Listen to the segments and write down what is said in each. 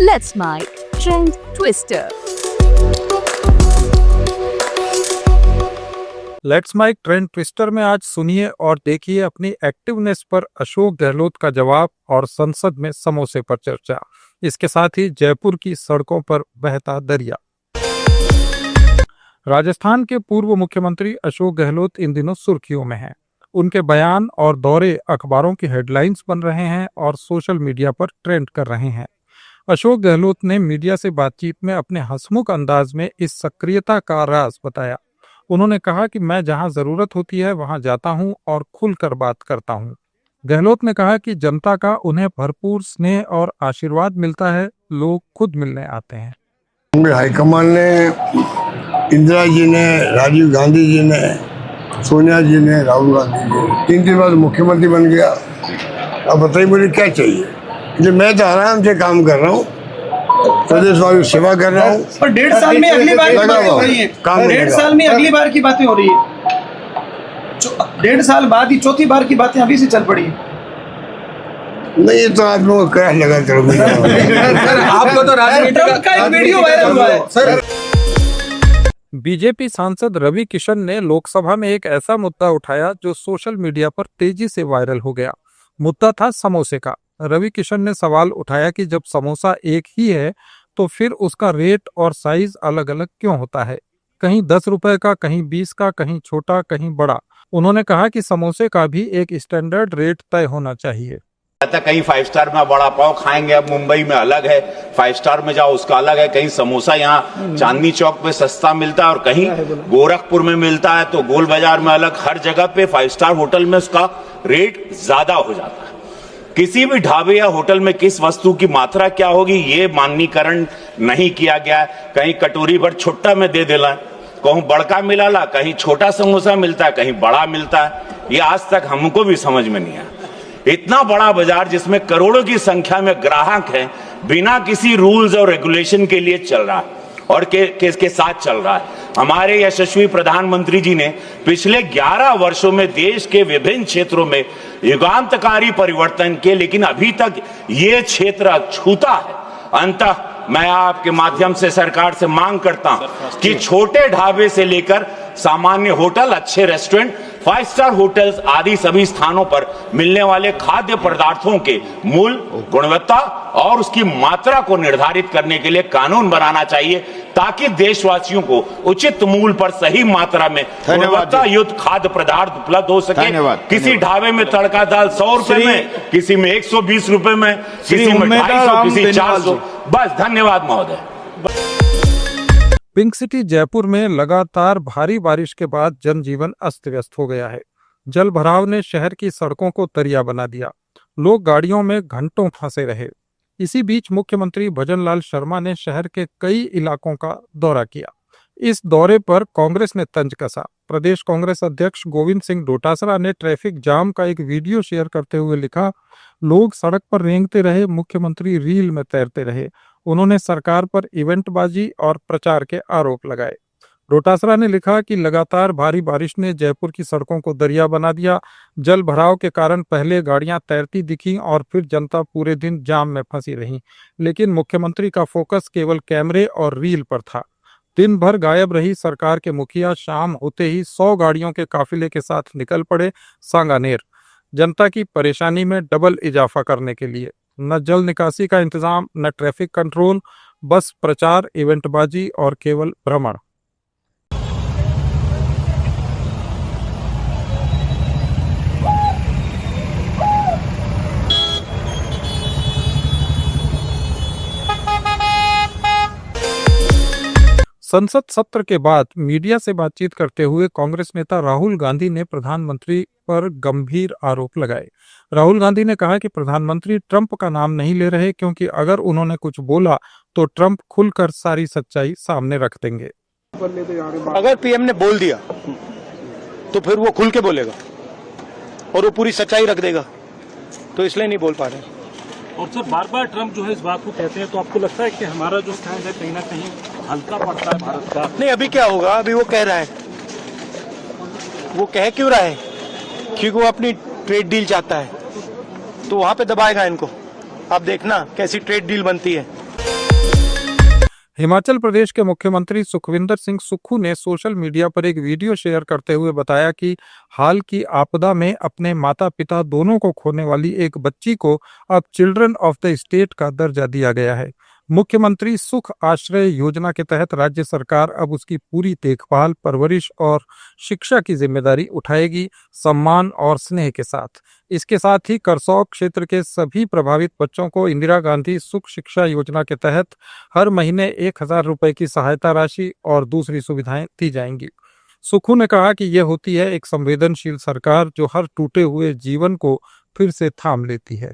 Let's Make Trend Twister. Let's make trend twister में आज सुनिए और देखिए अपनी एक्टिवनेस पर अशोक गहलोत का जवाब और संसद में समोसे पर चर्चा। इसके साथ ही जयपुर की सड़कों पर बहता दरिया। राजस्थान के पूर्व मुख्यमंत्री अशोक गहलोत इन दिनों सुर्खियों में हैं। उनके बयान और दौरे अखबारों की हेडलाइंस बन रहे हैं और सोशल मीडिया पर ट्रेंड कर रहे हैं। अशोक गहलोत ने मीडिया से बातचीत में अपने हंसमुख अंदाज में इस सक्रियता का राज बताया। उन्होंने कहा कि मैं जहां जरूरत होती है वहां जाता हूं और खुलकर बात करता हूं। गहलोत ने कहा कि जनता का उन्हें भरपूर स्नेह और आशीर्वाद मिलता है, लोग खुद मिलने आते हैं। हाईकमान ने, इंदिरा जी ने, राजीव गांधी जी ने, सोनिया जी ने, राहुल गांधी जी 3 दिन बाद मुख्यमंत्री बन गया। अब बताइए मुझे क्या चाहिए? जो मैं तो आराम से काम कर रहा हूँ, प्रदेश वालों की सेवा कर रहा हूँ। और 1.5 साल में अगली बार की बातें हो रही है। 1.5 साल में अगली बार की बातें हो रही है। 1.5 साल बाद ही चौथी बार की बातें अभी से चल पड़ी है। नहीं, ये तो आप लोगों को क्रैश लगा सर, आपको तो राजनीति का एक वीडियो वायरल हुआ है सर। बीजेपी सांसद रवि किशन ने लोकसभा में एक ऐसा मुद्दा उठाया जो सोशल मीडिया पर तेजी से वायरल हो गया। मुद्दा था समोसे का। रवि किशन ने सवाल उठाया कि जब समोसा एक ही है तो फिर उसका रेट और साइज अलग अलग क्यों होता है, कहीं 10 रुपए का, कहीं 20 का, कहीं छोटा, कहीं बड़ा। उन्होंने कहा कि समोसे का भी एक स्टैंडर्ड रेट तय होना चाहिए। कहीं 5 स्टार में बड़ा पाव खाएंगे, अब मुंबई में अलग है, 5 स्टार में जाओ उसका अलग है। कहीं समोसा यहाँ चांदनी चौक पे सस्ता मिलता है और कहीं गोरखपुर में मिलता है, तो गोल बाजार में अलग। हर जगह पे 5 स्टार होटल में उसका रेट ज्यादा हो जाता है। किसी भी ढाबे या होटल में किस वस्तु की मात्रा क्या होगी ये माननीकरण नहीं किया गया है। कहीं कटोरी भर छुट्टा में दे देला, कहूं बड़का मिलाला, कहीं छोटा समोसा मिलता है, कहीं बड़ा मिलता है। ये आज तक हमको भी समझ में नहीं आया। इतना बड़ा बाजार जिसमें करोड़ों की संख्या में ग्राहक हैं, बिना किसी रूल्स और रेगुलेशन के लिए चल रहा है और के साथ चल रहा है। हमारे यशस्वी प्रधानमंत्री जी ने पिछले 11 वर्षों में देश के विभिन्न क्षेत्रों में युगांतकारी परिवर्तन किए, लेकिन अभी तक ये क्षेत्र अछूता है। अंततः मैं आपके माध्यम से सरकार से मांग करता हूं कि छोटे ढाबे से लेकर सामान्य होटल, अच्छे रेस्टोरेंट, 5 स्टार होटल्स आदि सभी स्थानों पर मिलने वाले खाद्य पदार्थों के मूल्य, गुणवत्ता और उसकी मात्रा को निर्धारित करने के लिए कानून बनाना चाहिए, ताकि देशवासियों को उचित मूल्य पर सही मात्रा में गुणवत्ता युक्त खाद्य पदार्थ उपलब्ध हो सके। किसी ढाबे में तड़का दाल 100 रुपए में, किसी में 120 रुपए में, किसी में 250, किसी 400। बस, धन्यवाद महोदय। पिंक सिटी जयपुर में लगातार भारी बारिश के बाद जनजीवन अस्त व्यस्त हो गया है। जल भराव ने शहर की सड़कों को दरिया बना दिया। लोग गाड़ियों में घंटों फंसे रहे। इसी बीच मुख्यमंत्री भजनलाल शर्मा ने शहर के कई इलाकों का दौरा किया। इस दौरे पर कांग्रेस ने तंज कसा। प्रदेश कांग्रेस अध्यक्ष गोविंद सिंह डोटासरा ने ट्रैफिक जाम का एक वीडियो शेयर करते हुए लिखा, लोग सड़क पर रेंगते रहे, मुख्यमंत्री रील में तैरते रहे। उन्होंने सरकार पर इवेंटबाजी और प्रचार के आरोप लगाए। डोटासरा ने लिखा कि लगातार भारी बारिश ने जयपुर की सड़कों को दरिया बना दिया। जल भराव के कारण पहले गाड़ियां तैरती दिखीं और फिर जनता पूरे दिन जाम में फंसी रही, लेकिन मुख्यमंत्री का फोकस केवल कैमरे और रील पर था। दिन भर गायब रही सरकार के मुखिया शाम होते ही 100 गाड़ियों के काफिले के साथ निकल पड़े सांगानेर, जनता की परेशानी में डबल इजाफा करने के लिए। न जल निकासी का इंतजाम, न ट्रैफिक कंट्रोल, बस प्रचार, इवेंटबाजी और केवल भ्रमण। संसद सत्र के बाद मीडिया से बातचीत करते हुए कांग्रेस नेता राहुल गांधी ने प्रधानमंत्री पर गंभीर आरोप लगाए। राहुल गांधी ने कहा कि प्रधानमंत्री ट्रंप का नाम नहीं ले रहे, क्योंकि अगर उन्होंने कुछ बोला तो ट्रंप खुलकर सारी सच्चाई सामने रख देंगे। अगर पीएम ने बोल दिया तो फिर वो खुल के बोलेगा और वो पूरी सच्चाई रख देगा, तो इसलिए नहीं बोल पा रहे। और सर बार बार ट्रंप जो है इस बात को कहते हैं, तो आपको लगता है कि हमारा जो स्टैंड है कहीं ना कहीं हल्का पड़ता है भारत का? नहीं, अभी क्या होगा, अभी वो कह रहा है। वो कह क्यों रहा है? क्योंकि वो अपनी ट्रेड डील चाहता है, तो वहां पे दबाएगा इनको। आप देखना कैसी ट्रेड डील बनती है। हिमाचल प्रदेश के मुख्यमंत्री सुखविंदर सिंह सुक्खू ने सोशल मीडिया पर एक वीडियो शेयर करते हुए बताया कि हाल की आपदा में अपने माता पिता दोनों को खोने वाली एक बच्ची को अब चिल्ड्रन ऑफ द स्टेट का दर्जा दिया गया है। मुख्यमंत्री सुख आश्रय योजना के तहत राज्य सरकार अब उसकी पूरी देखभाल, परवरिश और शिक्षा की जिम्मेदारी उठाएगी, सम्मान और स्नेह के साथ। इसके साथ ही करसौग क्षेत्र के सभी प्रभावित बच्चों को इंदिरा गांधी सुख शिक्षा योजना के तहत हर महीने 1,000 रुपए की सहायता राशि और दूसरी सुविधाएं दी जाएंगी। सुक्खू ने कहा कि यह होती है एक संवेदनशील सरकार जो हर टूटे हुए जीवन को फिर से थाम लेती है।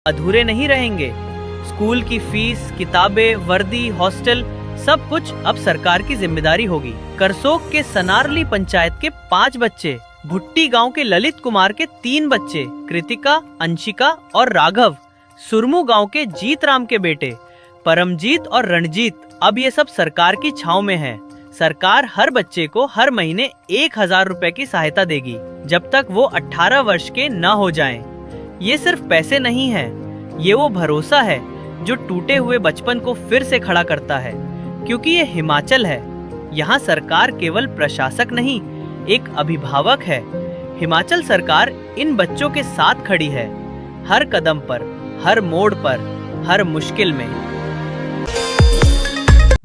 अधूरे नहीं रहेंगे। स्कूल की फीस, किताबें, वर्दी, हॉस्टल सब कुछ अब सरकार की जिम्मेदारी होगी। करसोग के सनारली पंचायत के 5 बच्चे, भुट्टी गांव के ललित कुमार के 3 बच्चे, कृतिका, अंशिका और राघव, सुरमू गांव के जीतराम के बेटे परमजीत और रणजीत, अब ये सब सरकार की छांव में हैं। सरकार हर बच्चे को हर महीने 1,000 रुपए की सहायता देगी जब तक वो 18 वर्ष के न हो जाएं। ये सिर्फ पैसे नहीं है, ये वो भरोसा है जो टूटे हुए बचपन को फिर से खड़ा करता है। क्योंकि ये हिमाचल है, यहाँ सरकार केवल प्रशासक नहीं, एक अभिभावक है। हिमाचल सरकार इन बच्चों के साथ खड़ी है, हर कदम पर, हर मोड़ पर, हर मुश्किल में।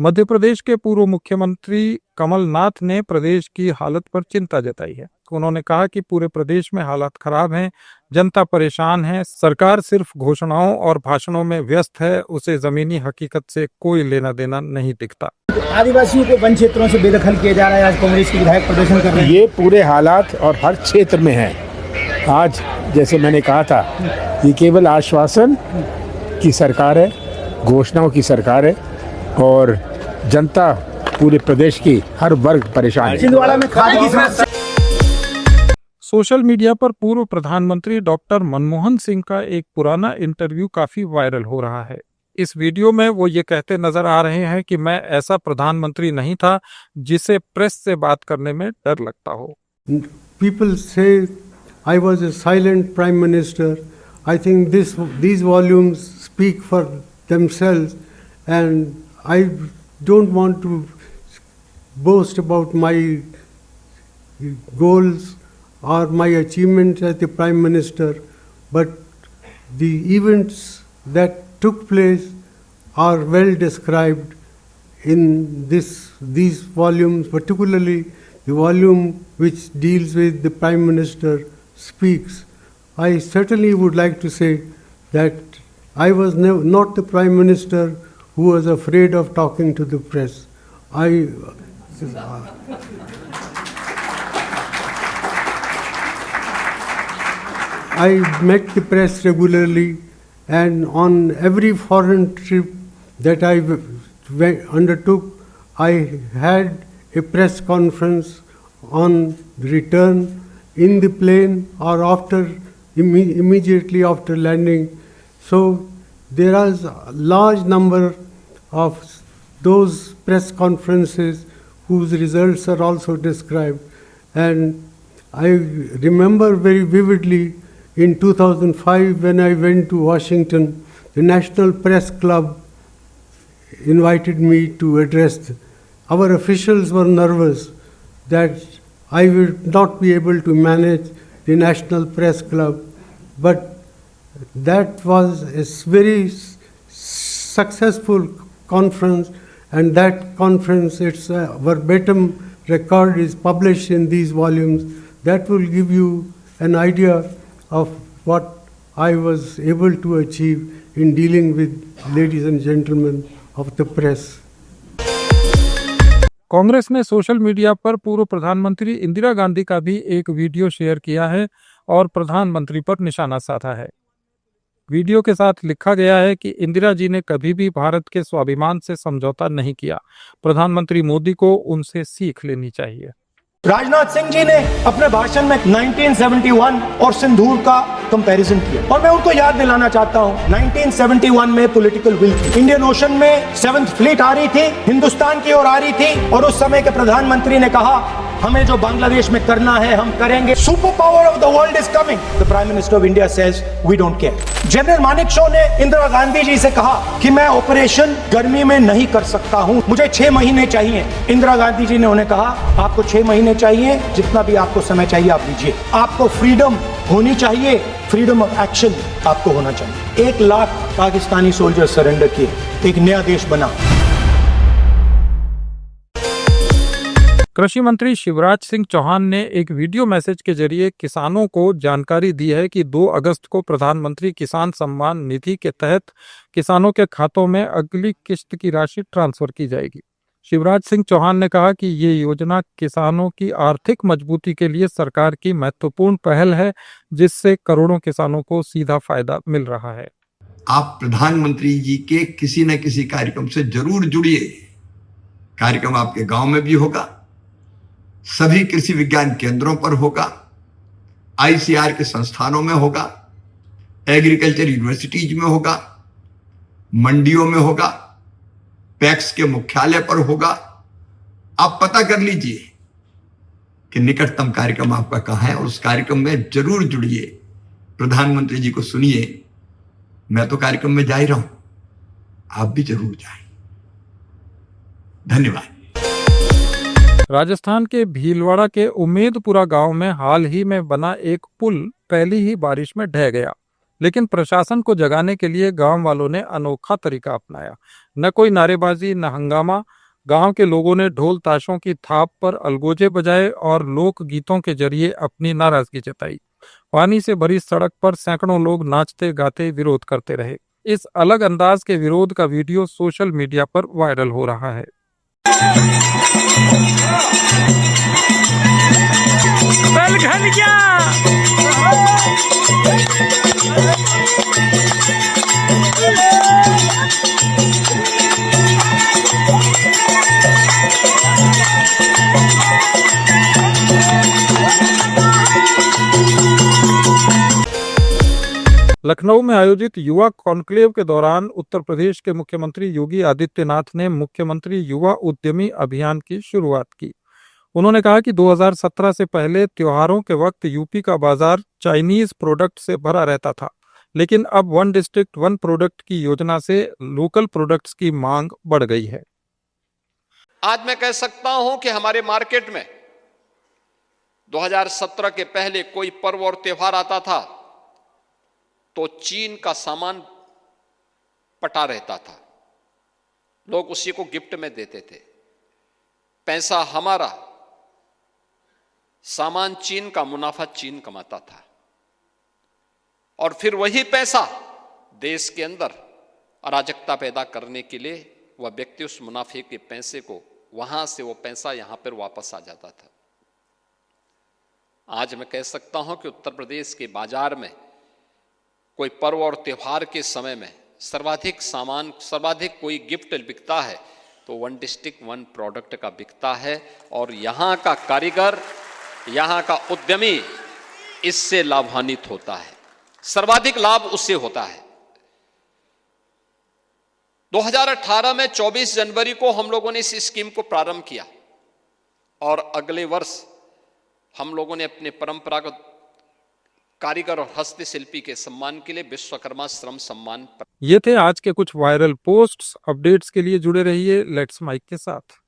मध्य प्रदेश के पूर्व मुख्यमंत्री कमलनाथ ने प्रदेश की हालत पर चिंता जताई है। उन्होंने कहा कि पूरे प्रदेश में हालात खराब हैं, जनता परेशान है, सरकार सिर्फ घोषणाओं और भाषणों में व्यस्त है, उसे जमीनी हकीकत से कोई लेना देना नहीं दिखता। आदिवासियों को वन क्षेत्रों से बेदखल किया जा रहा है, आज कांग्रेस के विधायक प्रदर्शन कर रहे हैं। ये पूरे हालात और हर क्षेत्र में है। आज जैसे मैंने कहा था, ये केवल आश्वासन की सरकार है, घोषणाओं की सरकार है और जनता पूरे प्रदेश की हर वर्ग परेशान है। छिंदवाड़ा में खाद की समस्या। सोशल मीडिया पर पूर्व प्रधानमंत्री डॉक्टर मनमोहन सिंह का एक पुराना इंटरव्यू काफी वायरल हो रहा है। इस वीडियो में वो ये कहते नजर आ रहे हैं कि मैं ऐसा प्रधानमंत्री नहीं था जिसे प्रेस से बात करने में डर लगता हो। People say I was a silent prime minister. I think these volumes speak for themselves, and I don't want to boast about my goals or my achievements as the prime minister, but the events that took place are well described in these volumes, particularly the volume which deals with the prime minister speaks. I certainly would like to say that I was not the prime minister who was afraid of talking to the press. I met the press regularly, and on every foreign trip that I undertook, I had a press conference on return in the plane or immediately after landing. So there is a large number of those press conferences whose results are also described. And I remember very vividly in 2005 when I went to Washington, the National Press Club invited me to address. Our officials were nervous that I would not be able to manage the National Press Club, but that was a very successful conference, and that conference, its verbatim record is published in these volumes. That will give you an idea of what I was able to achieve in dealing with ladies and gentlemen of the press. Congress ने social media पर पूर्व प्रधानमंत्री इंदिरा गांधी का भी एक video share किया है और प्रधानमंत्री पर निशाना साधा है। वीडियो के साथ लिखा गया है कि इंदिरा जी ने कभी भी भारत के स्वाभिमान से समझौता नहीं किया। प्रधानमंत्री मोदी को उनसे सीख लेनी चाहिए। राजनाथ सिंह जी ने अपने भाषण में 1971 और सिंदूर का कंपैरिजन किया और मैं उनको याद दिलाना चाहता हूं, 1971 में पॉलिटिकल विल थी, इंडियन ओशन में 7th फ्लीट आ रही थी, हिंदुस्तान की ओर आ रही थी और उस समय के प्रधानमंत्री ने कहा हमें जो बांग्लादेश में करना है हम करेंगे। Super power of the world is coming. The prime minister of India says we don't care. General Manekshaw ने इंदिरा गांधी जी से कहा कि मैं ऑपरेशन गर्मी में नहीं कर सकता हूं, मुझे 6 महीने चाहिए। इंदिरा गांधी जी ने उन्हें कहा आपको 6 महीने चाहिए, जितना भी आपको समय चाहिए आप लीजिए। आपको फ्रीडम होनी चाहिए, फ्रीडम ऑफ एक्शन आपको होना चाहिए। 1 लाख पाकिस्तानी सोल्जर सरेंडर किए, एक नया देश बना। कृषि मंत्री शिवराज सिंह चौहान ने एक वीडियो मैसेज के जरिए किसानों को जानकारी दी है कि 2 अगस्त को प्रधानमंत्री किसान सम्मान निधि के तहत किसानों के खातों में अगली किश्त की राशि ट्रांसफर की जाएगी। शिवराज सिंह चौहान ने कहा कि ये योजना किसानों की आर्थिक मजबूती के लिए सरकार की महत्वपूर्ण पहल है, जिससे करोड़ों किसानों को सीधा फायदा मिल रहा है। आप प्रधानमंत्री जी के किसी न किसी कार्यक्रम से जरूर जुड़िए। कार्यक्रम आपके गांव में भी होगा, सभी कृषि विज्ञान केंद्रों पर होगा, आईसीआर के संस्थानों में होगा, एग्रीकल्चर यूनिवर्सिटीज में होगा, मंडियों में होगा, पैक्स के मुख्यालय पर होगा। आप पता कर लीजिए कि निकटतम कार्यक्रम आपका कहां है और उस कार्यक्रम में जरूर जुड़िए। प्रधानमंत्री जी को सुनिए। मैं तो कार्यक्रम में जा ही रहा हूं, आप भी जरूर जाएं। धन्यवाद। राजस्थान के भीलवाड़ा के उम्मेदपुरा गांव में हाल ही में बना एक पुल पहली ही बारिश में ढह गया, लेकिन प्रशासन को जगाने के लिए गांव वालों ने अनोखा तरीका अपनाया। न कोई नारेबाजी न हंगामा, गांव के लोगों ने ढोल ताशों की थाप पर अलगोजे बजाए और लोक गीतों के जरिए अपनी नाराजगी जताई। पानी से भरी सड़क पर सैकड़ों लोग नाचते गाते विरोध करते रहे। इस अलग अंदाज के विरोध का वीडियो सोशल मीडिया पर वायरल हो रहा है। लखनऊ में आयोजित युवा कॉन्क्लेव के दौरान उत्तर प्रदेश के मुख्यमंत्री योगी आदित्यनाथ ने मुख्यमंत्री युवा उद्यमी अभियान की शुरुआत की। उन्होंने कहा कि 2017 से पहले त्योहारों के वक्त यूपी का बाजार चाइनीज प्रोडक्ट से भरा रहता था, लेकिन अब 1 डिस्ट्रिक्ट 1 प्रोडक्ट की योजना से लोकल प्रोडक्ट्स की मांग बढ़ गई है। आज मैं कह सकता हूं कि हमारे मार्केट में 2017 के पहले कोई पर्व और त्योहार आता था तो चीन का सामान पटा रहता था, लोग उसी को गिफ्ट में देते थे। पैसा हमारा, सामान चीन का, मुनाफा चीन कमाता था और फिर वही पैसा देश के अंदर अराजकता पैदा करने के लिए वह व्यक्ति उस मुनाफे के पैसे को, वहां से वो पैसा यहां पर वापस आ जाता था। आज मैं कह सकता हूं कि उत्तर प्रदेश के बाजार में कोई पर्व और त्योहार के समय में सर्वाधिक सामान, सर्वाधिक कोई गिफ्ट बिकता है तो 1 डिस्ट्रिक्ट 1 प्रोडक्ट का बिकता है और यहां का कारीगर, यहां का उद्यमी इससे लाभान्वित होता है, सर्वाधिक लाभ उससे होता है। 2018 में 24 जनवरी को हम लोगों ने इस स्कीम को प्रारंभ किया और अगले वर्ष हम लोगों ने अपने परंपरागत कारीगर और हस्तशिल्पी के सम्मान के लिए विश्वकर्मा श्रम सम्मान। ये थे आज के कुछ वायरल पोस्ट्स। अपडेट्स के लिए जुड़े रहिए लेट्स माइक के साथ।